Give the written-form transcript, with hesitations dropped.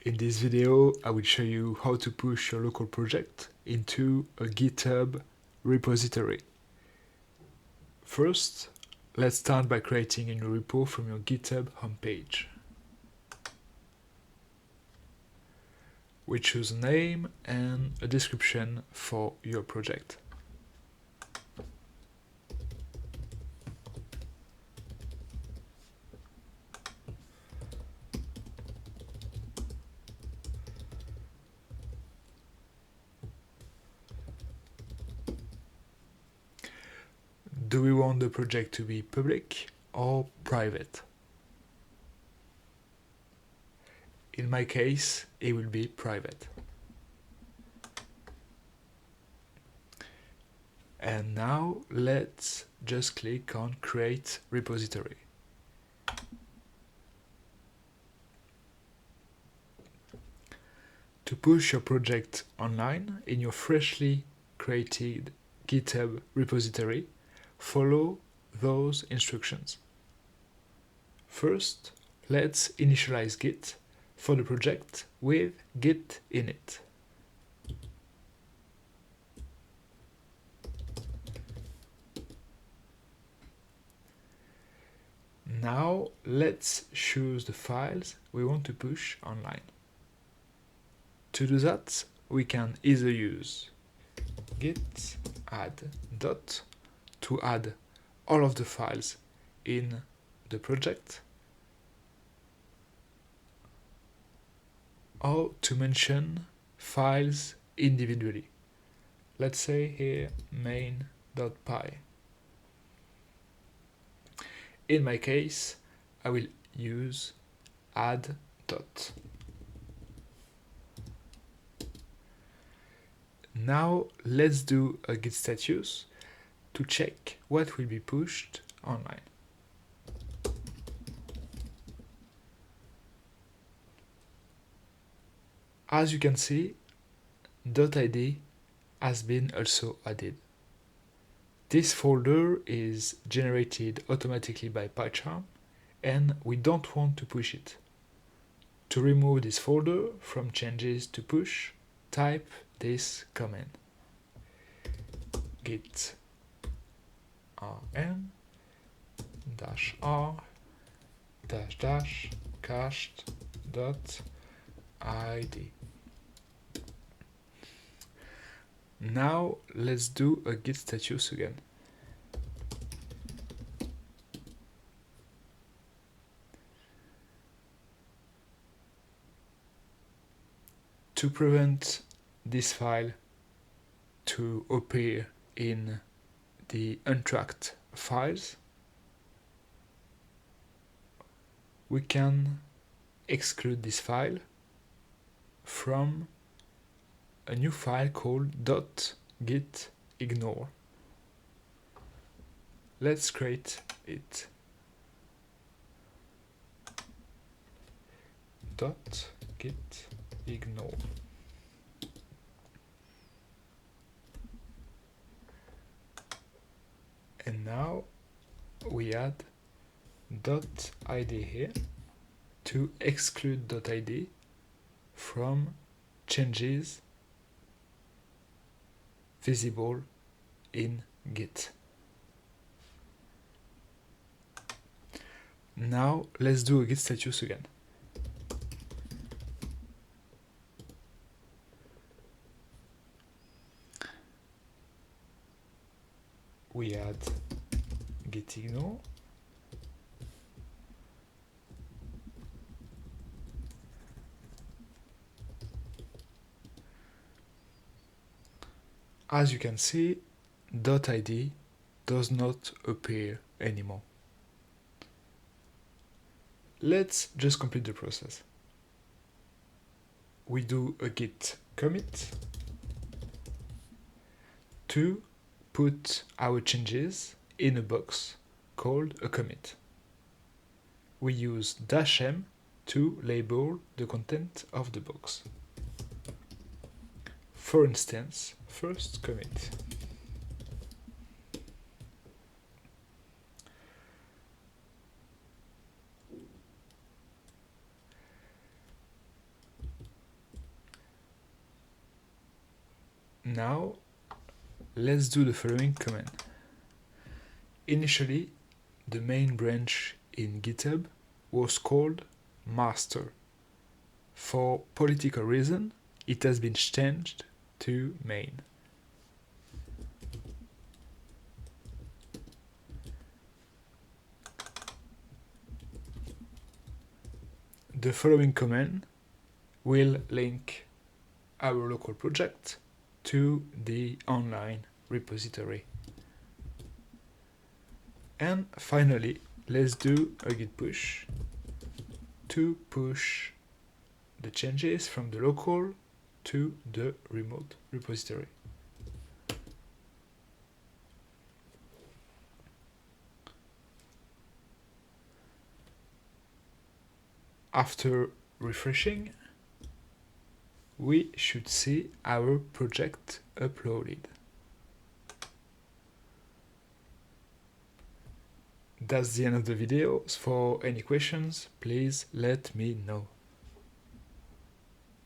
In this video, I will show you how to push your local project into a GitHub repository. First, let's start by creating a new repo from your GitHub homepage. We choose a name and a description for your project. Do we want the project to be public or private? In my case, it will be private. And now let's just click on Create Repository. To push your project online in your freshly created GitHub repository, follow those instructions. First, let's initialize Git for the project with Git init. Now let's choose the files we want to push online. To do that, we can either use git add dot to add all of the files in the project, or to mention files individually. Let's say here main.py. In my case, I will use add dot. Now let's do a git status to check what will be pushed online. As you can see, .id has been also added. This folder is generated automatically by PyCharm, and we don't want to push it. To remove this folder from changes to push, type this command: git rm -r cached.id. Now let's do a git status again. To prevent this file to appear in the untracked files, we can exclude this file from a new file called .gitignore. Let's create it. .gitignore. And now we add .id here to exclude .id from changes visible in Git. Now let's do a git status again. We add gitignore. As you can see, .id does not appear anymore. Let's just complete the process. We do a git commit to put our changes in a box called a commit. We use -m to label the content of the box. For instance, first commit. Now, let's do the following command. Initially, the main branch in GitHub was called master. For political reason, it has been changed to main. The following command will link our local project to the online repository. And finally, let's do a git push to push the changes from the local to the remote repository. After refreshing, we should see our project uploaded. That's the end of the video. For any questions, please let me know.